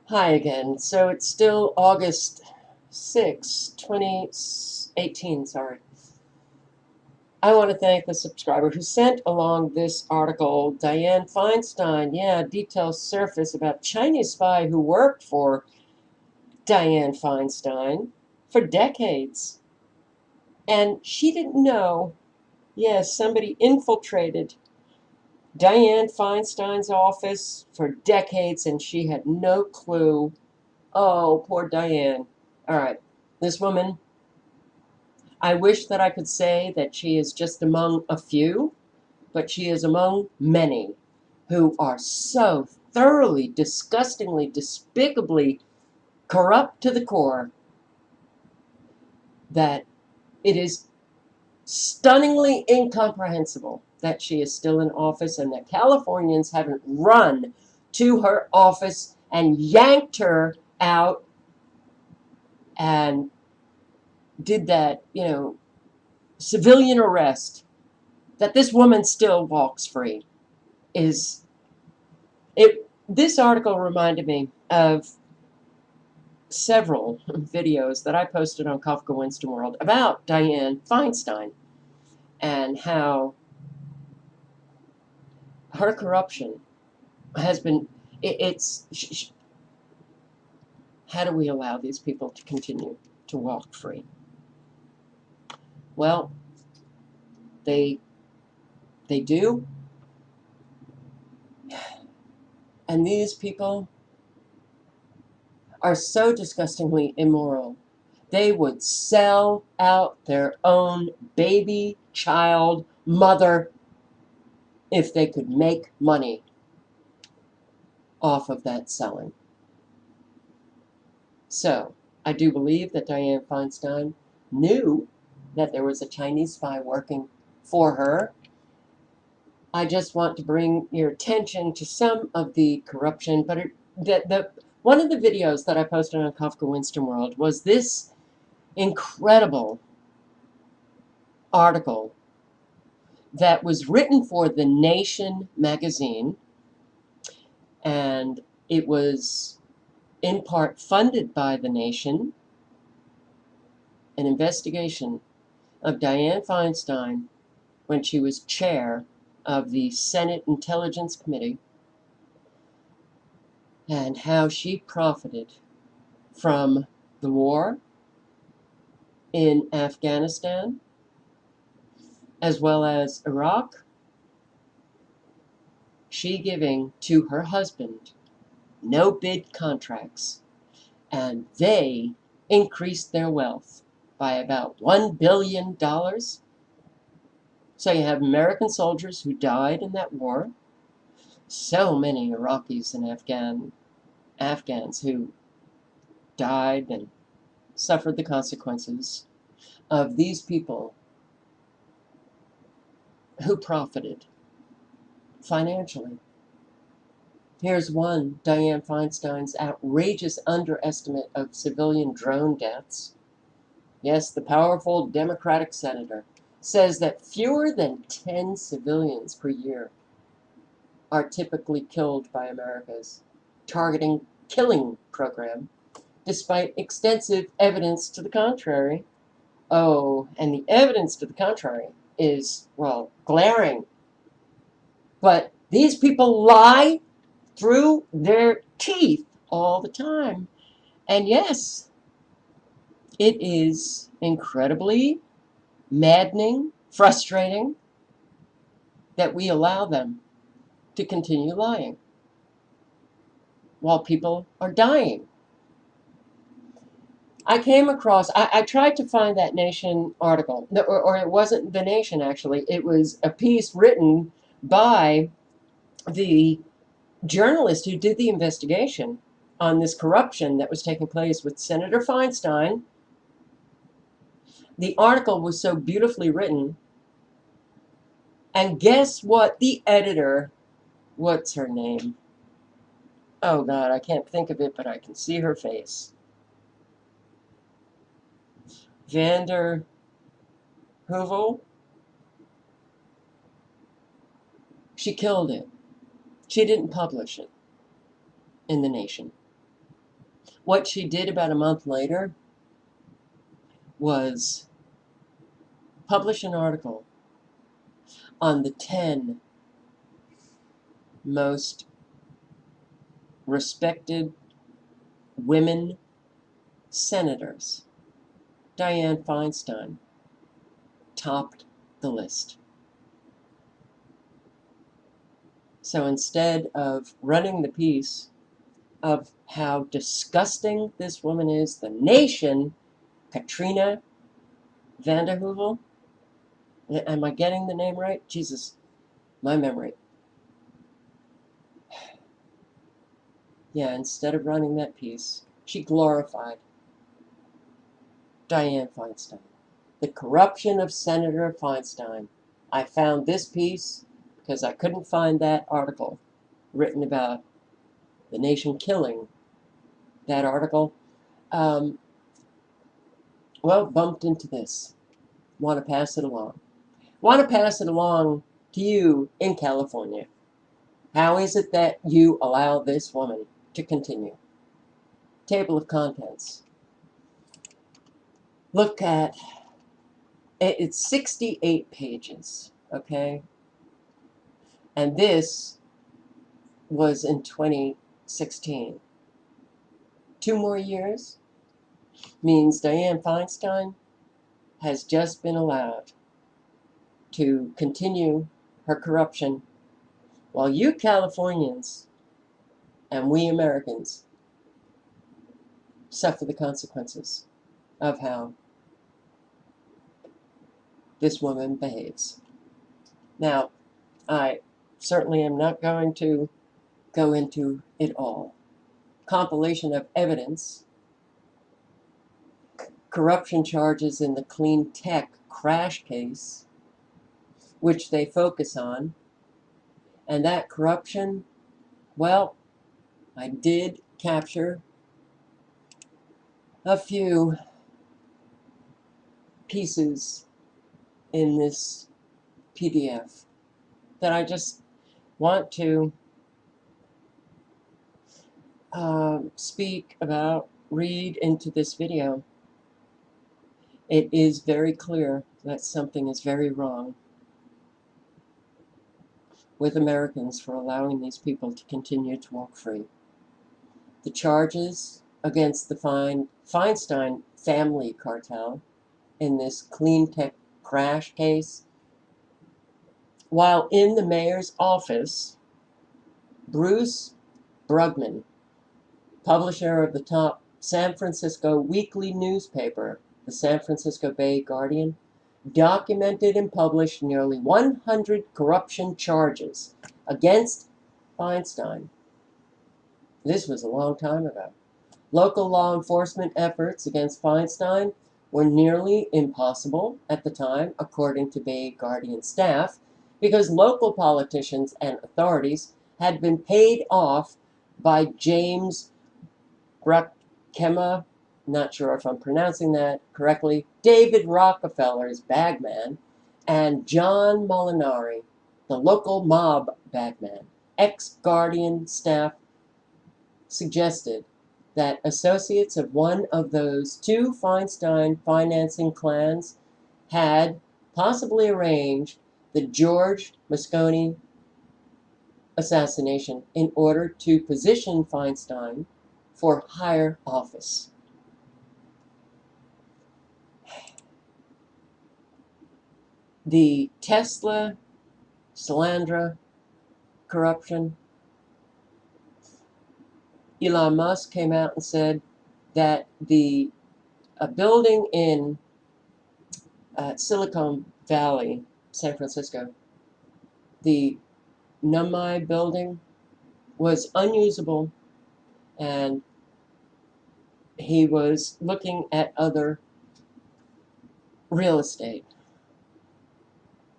Hi again. So it's still August 6, 2018, sorry. I want to thank the subscriber who sent along this article. Dianne Feinstein, yeah, details surface about Chinese spy who worked for Dianne Feinstein for decades. And she didn't know, yes, somebody infiltrated Dianne Feinstein's office for decades and she had no clue. Oh, poor Dianne. All right. This woman, I wish that I could say that she is just among a few, but she is among many who are so thoroughly, disgustingly, despicably corrupt to the core that it is stunningly incomprehensible that she is still in office and that Californians haven't run to her office and yanked her out and did that, civilian arrest, that this woman still walks free. This article reminded me of several videos that I posted on Kafka Winston World about Dianne Feinstein and how her corruption has been it's how do we allow these people to continue to walk free? Well, they they do, and these people are so disgustingly immoral. They would sell out their own baby, child, mother if they could make money off of that selling. So, I do believe that Dianne Feinstein knew that there was a Chinese spy working for her. I just want to bring your attention to some of the corruption, but one of the videos that I posted on Kafka Winston World was this incredible article that was written for The Nation magazine, and it was in part funded by The Nation, an investigation of Dianne Feinstein when she was chair of the Senate Intelligence Committee and how she profited from the war in Afghanistan as well as Iraq, she giving to her husband no bid contracts, and they increased their wealth by about $1 billion. So you have American soldiers who died in that war, so many Iraqis and Afghans who died and suffered the consequences of these people who profited financially. Here's one, Dianne Feinstein's outrageous underestimate of civilian drone deaths. Yes, the powerful Democratic senator says that fewer than 10 civilians per year are typically killed by America's targeting killing program, despite extensive evidence to the contrary. Oh, and the evidence to the contrary is, well, glaring. But these people lie through their teeth all the time. And yes, it is incredibly maddening, frustrating that we allow them to continue lying while people are dying. I tried to find that Nation article, or it wasn't the Nation actually, it was a piece written by the journalist who did the investigation on this corruption that was taking place with Senator Feinstein. The article was so beautifully written. And guess what? The editor, what's her name? Oh God, I can't think of it, but I can see her face. Vander Heuvel. She killed it. She didn't publish it in the Nation. What she did about a month later was publish an article on the 10 most respected women senators. Dianne Feinstein topped the list. So instead of running the piece of how disgusting this woman is, the nation, Katrina Vanderhoovel, am I getting the name right? Jesus, my memory. Yeah, instead of running that piece, she glorified Dianne Feinstein. The corruption of Senator Feinstein. I found this piece because I couldn't find that article written about the nation killing that article. Well, bumped into this. Want to pass it along. Want to pass it along to you in California. How is it that you allow this woman to continue? Table of contents. Look at it's 68 pages, okay? And this was in 2016. 2 more years means Dianne Feinstein has just been allowed to continue her corruption while you Californians and we Americans suffer the consequences of how this woman behaves. Now, I certainly am not going to go into it all. Compilation of evidence, corruption charges in the clean tech crash case, which they focus on, and that corruption, well, I did capture a few pieces in this PDF that I just want to speak about, read into this video. It is very clear that something is very wrong with Americans for allowing these people to continue to walk free. The charges against the Feinstein family cartel in this clean tech crash case, while in the mayor's office, Bruce Brugman, publisher of the top San Francisco weekly newspaper, the San Francisco Bay Guardian, documented and published nearly 100 corruption charges against Feinstein. This was a long time ago. Local law enforcement efforts against Feinstein were nearly impossible at the time, according to Bay Guardian staff, because local politicians and authorities had been paid off by James Bruckema, not sure if I'm pronouncing that correctly, David Rockefeller's bagman, and John Molinari, the local mob bagman. Ex-Guardian staff suggested that associates of one of those two Feinstein financing clans had possibly arranged the George Moscone assassination in order to position Feinstein for higher office. The Tesla, Salandra corruption, Elon Musk came out and said that a building in Silicon Valley, San Francisco, the Numai building, was unusable, and he was looking at other real estate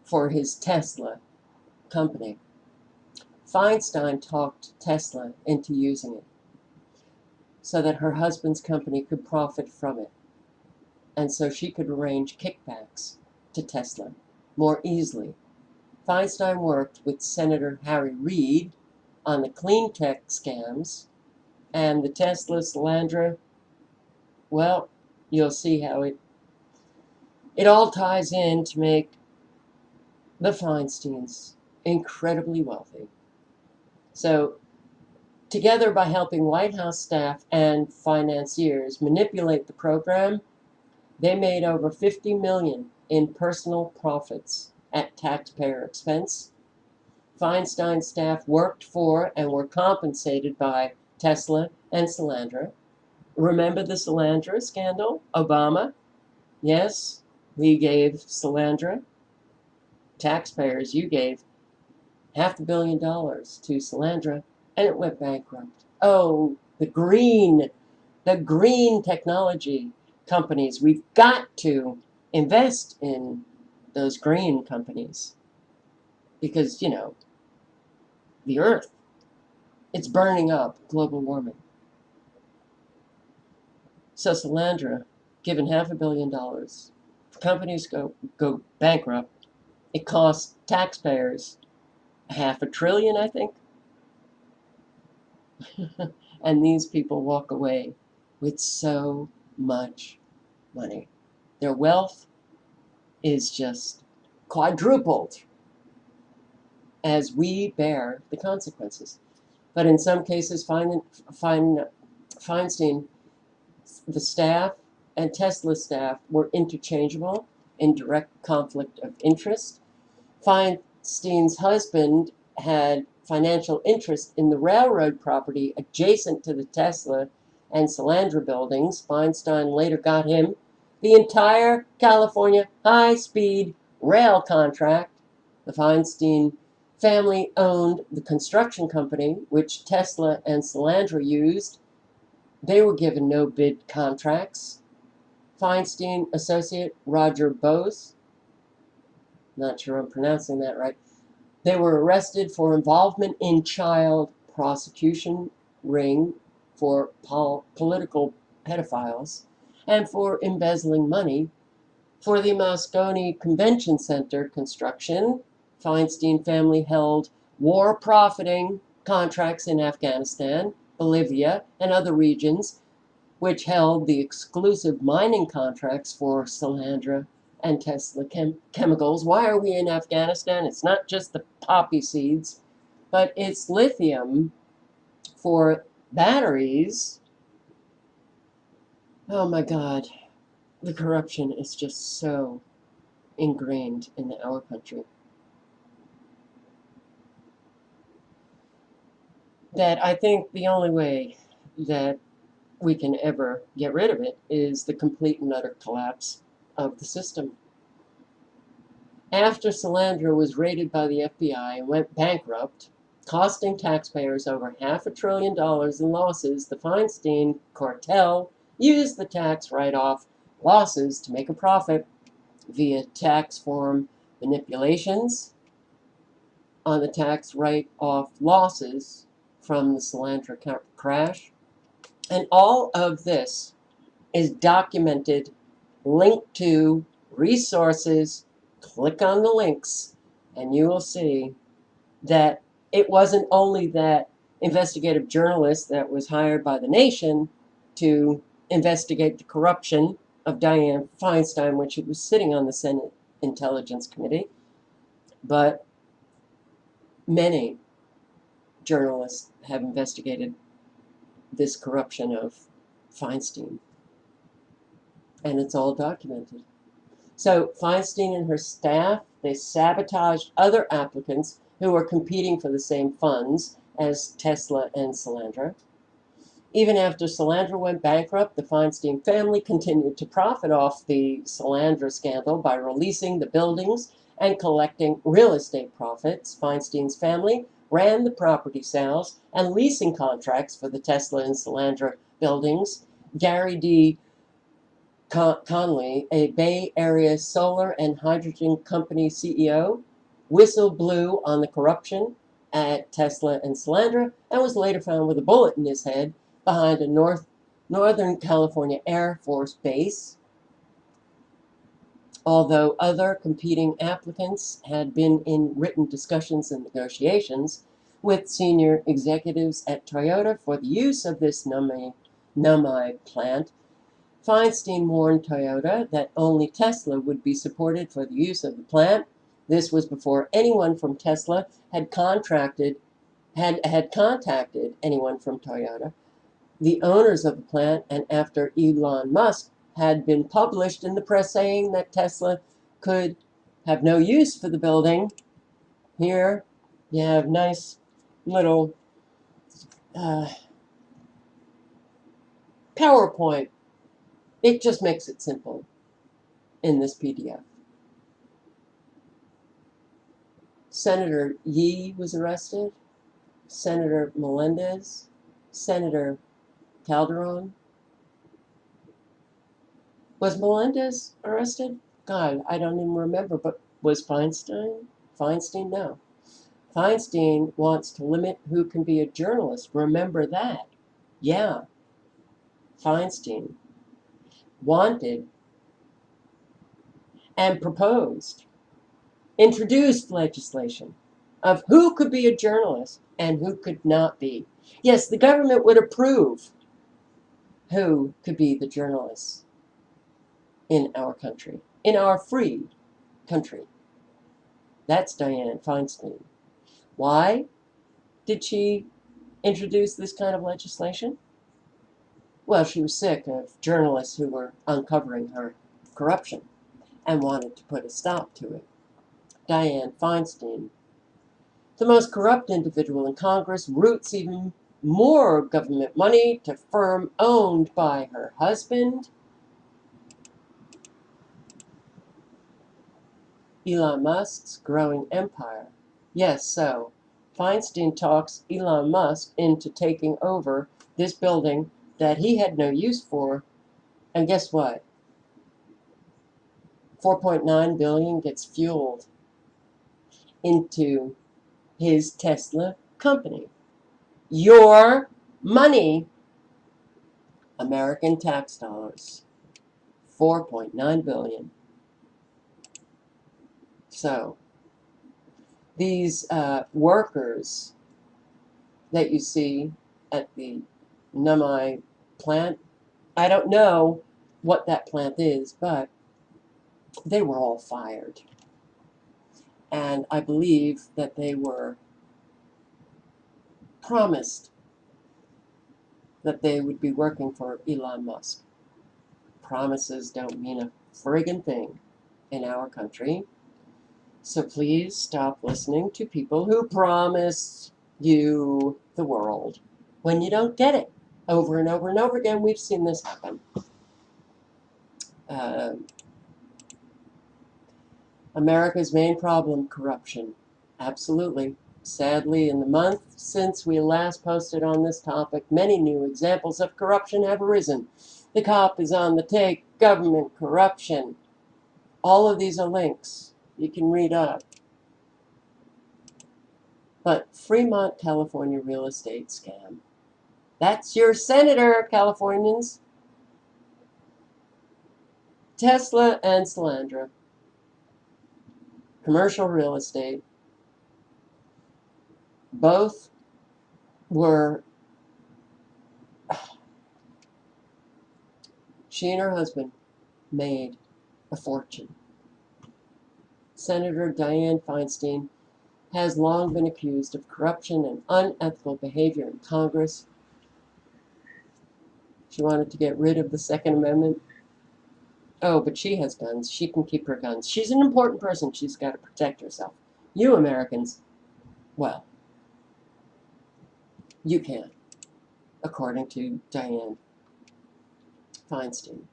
for his Tesla company. Feinstein talked Tesla into using it so that her husband's company could profit from it, and so she could arrange kickbacks to Tesla more easily. Feinstein worked with Senator Harry Reid on the clean tech scams And the Tesla, Solandra, well, you'll see how it all ties in to make the Feinsteins incredibly wealthy. So together, by helping White House staff and financiers manipulate the program, they made over $50 million in personal profits at taxpayer expense. Feinstein staff worked for and were compensated by Tesla and Solandra. Remember the Solandra scandal? Obama? Yes, we gave Solandra, taxpayers, you gave $500 million to Solandra, and it went bankrupt. Oh, the green technology companies. We've got to invest in those green companies because, the earth, it's burning up, global warming. So Solandra, given $500 million, companies go bankrupt. It costs taxpayers $500 billion, I think. And these people walk away with so much money. Their wealth is just quadrupled as we bear the consequences. But in some cases, Feinstein, the staff, and Tesla staff were interchangeable in direct conflict of interest. Feinstein's husband had financial interest in the railroad property adjacent to the Tesla and Solandra buildings. Feinstein later got him the entire California high-speed rail contract. The Feinstein family owned the construction company, which Tesla and Solandra used. They were given no-bid contracts. Feinstein associate Roger Bose, not sure I'm pronouncing that right, they were arrested for involvement in child prosecution ring for political pedophiles and for embezzling money for the Moscone Convention Center construction. Feinstein family held war profiting contracts in Afghanistan, Bolivia, and other regions, which held the exclusive mining contracts for Solandra and Tesla chemicals. Why are we in Afghanistan? It's not just the poppy seeds, but it's lithium for batteries. Oh my God, the corruption is just so ingrained in our country that I think the only way that we can ever get rid of it is the complete and utter collapse of the system. After Solandra was raided by the FBI and went bankrupt, costing taxpayers over $500 billion in losses, the Feinstein cartel used the tax write-off losses to make a profit via tax form manipulations on the tax write-off losses from the Solandra crash. And all of this is documented, linked to resources. Click on the links and you will see that it wasn't only that investigative journalist that was hired by the nation to investigate the corruption of Dianne Feinstein when she was sitting on the Senate Intelligence Committee, but many journalists have investigated this corruption of Feinstein, and it's all documented. So Feinstein and her staff, they sabotaged other applicants who were competing for the same funds as Tesla and Solandra. Even after Solandra went bankrupt, the Feinstein family continued to profit off the Solandra scandal by releasing the buildings and collecting real estate profits. Feinstein's family ran the property sales and leasing contracts for the Tesla and Solandra buildings. Gary D. Conley, a Bay Area solar and hydrogen company CEO, whistle blew on the corruption at Tesla and Solandra and was later found with a bullet in his head behind a Northern California Air Force base. Although other competing applicants had been in written discussions and negotiations, with senior executives at Toyota for the use of this Namai plant. Feinstein warned Toyota that only Tesla would be supported for the use of the plant. This was before anyone from Tesla had contacted anyone from Toyota, the owners of the plant, and after Elon Musk had been published in the press saying that Tesla could have no use for the building. Here you have nice little PowerPoint. It just makes it simple in this PDF. Senator Yi was arrested, Senator Melendez, Senator Calderon. Was Melendez arrested? God, I don't even remember, but was Feinstein? Feinstein? No. Feinstein wants to limit who can be a journalist. Remember that. Yeah. Feinstein wanted and proposed, introduced legislation of who could be a journalist and who could not be. Yes, the government would approve who could be the journalists in our country, in our free country. That's Dianne Feinstein. Why did she introduce this kind of legislation? Well, she was sick of journalists who were uncovering her corruption and wanted to put a stop to it. Dianne Feinstein, the most corrupt individual in Congress, routes even more government money to firm owned by her husband, Elon Musk's growing empire. Yes, so Feinstein talks Elon Musk into taking over this building that he had no use for. And guess what? 4.9 billion gets fueled into his Tesla company. Your money, American tax dollars, 4.9 billion. So these workers that you see at the Namai plant, I don't know what that plant is, but they were all fired. And I believe that they were promised that they would be working for Elon Musk. Promises don't mean a friggin' thing in our country. So please stop listening to people who promise you the world when you don't get it. Over and over and over again, we've seen this happen. America's main problem, corruption. Absolutely. Sadly, in the month since we last posted on this topic, many new examples of corruption have arisen. The cop is on the take, government corruption. All of these are links. You can read up. But Fremont, California real estate scam. That's your senator, Californians. Tesla and Solandra. Commercial real estate. Both were, she and her husband made a fortune. Senator Dianne Feinstein has long been accused of corruption and unethical behavior in Congress. She wanted to get rid of the Second Amendment. Oh, but she has guns. She can keep her guns. She's an important person. She's got to protect herself. You Americans, well, you can, according to Dianne Feinstein.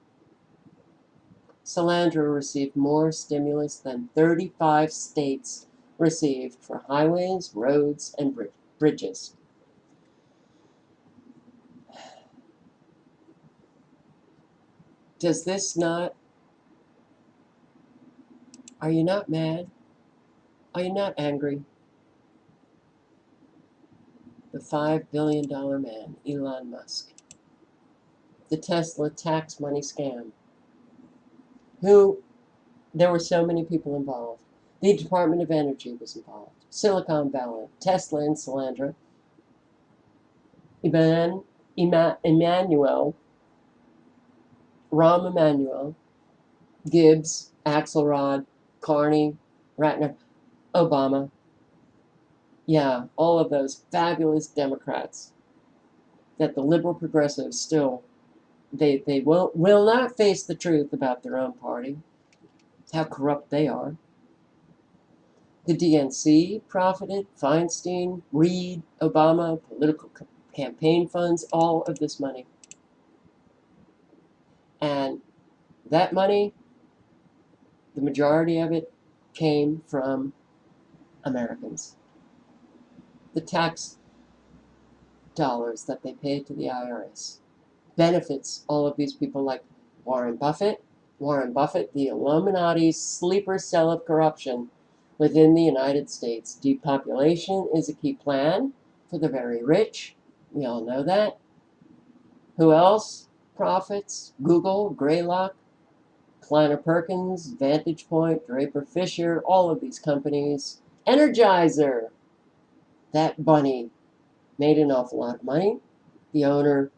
Solandra received more stimulus than 35 states received for highways, roads, and bridges. Does this not, are you not mad? Are you not angry? The $5 billion man, Elon Musk. The Tesla tax money scam. Who, there were so many people involved. The Department of Energy was involved. Silicon Valley, Tesla and Solandra, Emmanuel, Rahm Emanuel, Gibbs, Axelrod, Carney, Ratner, Obama. Yeah, all of those fabulous Democrats that the liberal progressives still, they will not face the truth about their own party, how corrupt they are. The DNC profited, Feinstein, Reid, Obama, political campaign funds, all of this money. And that money, the majority of it, came from Americans. The tax dollars that they paid to the IRS benefits all of these people like Warren Buffett. Warren Buffett, the Illuminati's sleeper cell of corruption within the United States. Depopulation is a key plan for the very rich. We all know that. Who else profits? Google, Greylock, Kleiner Perkins, Vantage Point, Draper Fisher, all of these companies. Energizer, that bunny made an awful lot of money. The owner,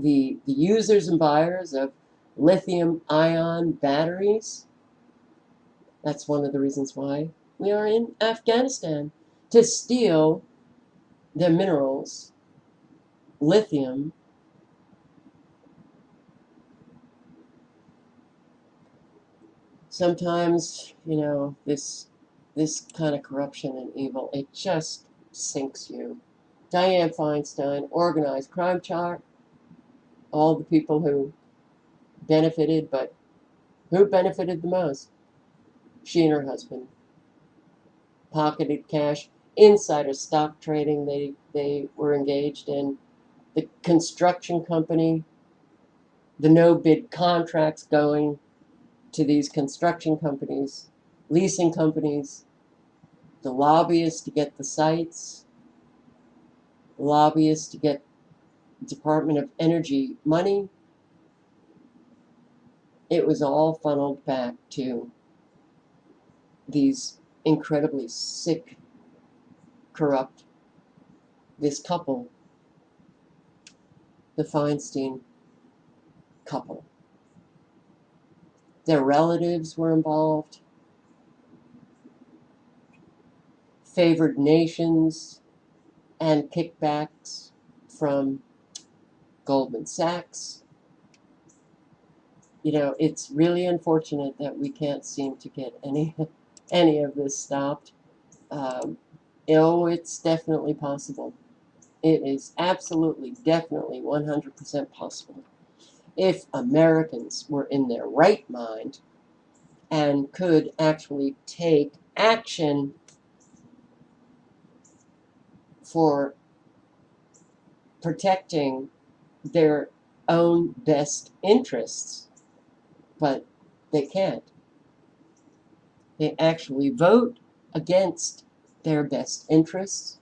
the users and buyers of lithium-ion batteries. That's one of the reasons why we are in Afghanistan, to steal their minerals, lithium. Sometimes, this kind of corruption and evil, it just sinks you. Diane Feinstein, organized crime chart, all the people who benefited, but who benefited the most? She and her husband. Pocketed cash, insider stock trading they were engaged in, the construction company, the no-bid contracts going to these construction companies, leasing companies, the lobbyists to get the sites, lobbyists to get Department of Energy money. It was all funneled back to these incredibly sick, corrupt, this couple, the Feinstein couple. Their relatives were involved, favored nations, and kickbacks from Goldman Sachs. It's really unfortunate that we can't seem to get any of this stopped. It's definitely possible. It is absolutely, definitely, 100% possible. If Americans were in their right mind and could actually take action for protecting their own best interests, but they can't. They actually vote against their best interests.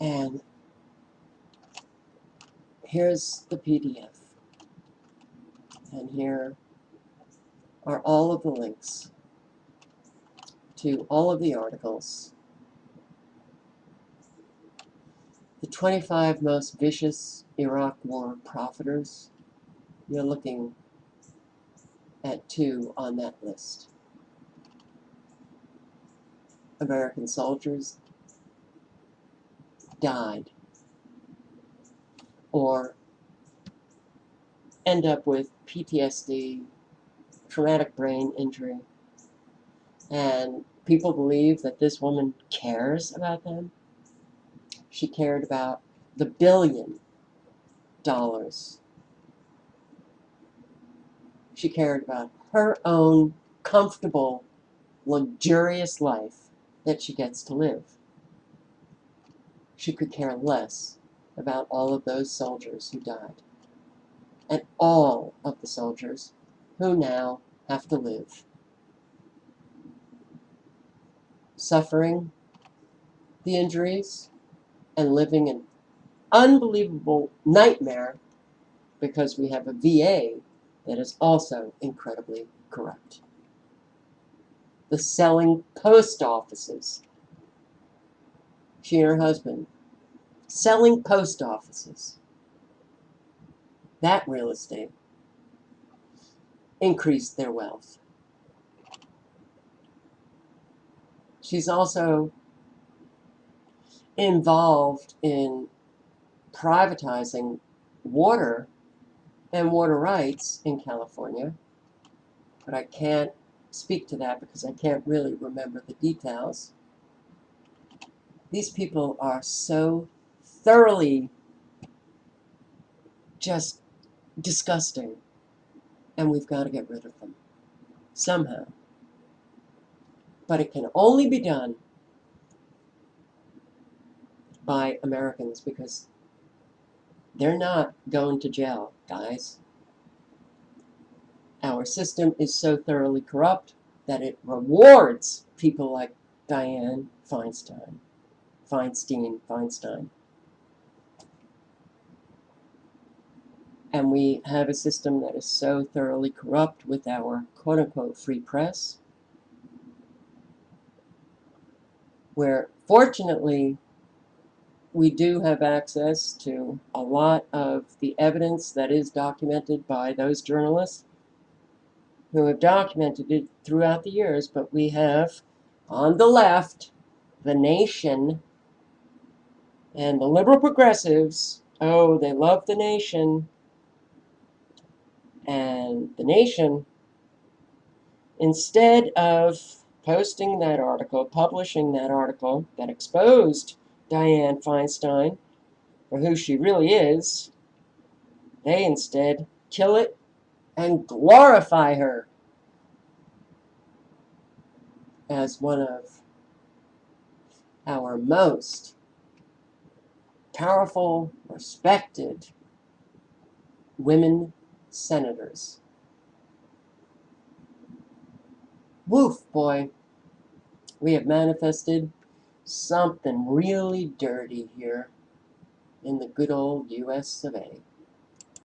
And here's the PDF. And here are all of the links to all of the articles. The 25 most vicious Iraq War profiters. You're looking at 2 on that list. American soldiers died or end up with PTSD, traumatic brain injury, and people believe that this woman cares about them. She cared about the $1 billion. She cared about her own comfortable, luxurious life that she gets to live. She could care less about all of those soldiers who died, and all of the soldiers who now have to live, suffering the injuries and living an unbelievable nightmare because we have a VA that is also incredibly corrupt. The selling post offices. She and her husband selling post offices. That real estate increased their wealth. She's also involved in privatizing water and water rights in California, but I can't speak to that because I can't really remember the details. These people are so thoroughly just disgusting, and we've got to get rid of them somehow. But it can only be done by Americans because they're not going to jail, guys. Our system is so thoroughly corrupt that it rewards people like Dianne Feinstein. And we have a system that is so thoroughly corrupt with our quote-unquote free press, where fortunately we do have access to a lot of the evidence that is documented by those journalists who have documented it throughout the years. But we have, on the left, the Nation and the liberal progressives. Oh, they love the Nation. And the Nation, instead of posting that article, publishing that article that exposed Dianne Feinstein for who she really is, they instead kill it and glorify her as one of our most powerful, respected women senators. Woof, boy. We have manifested something really dirty here in the good old US of A.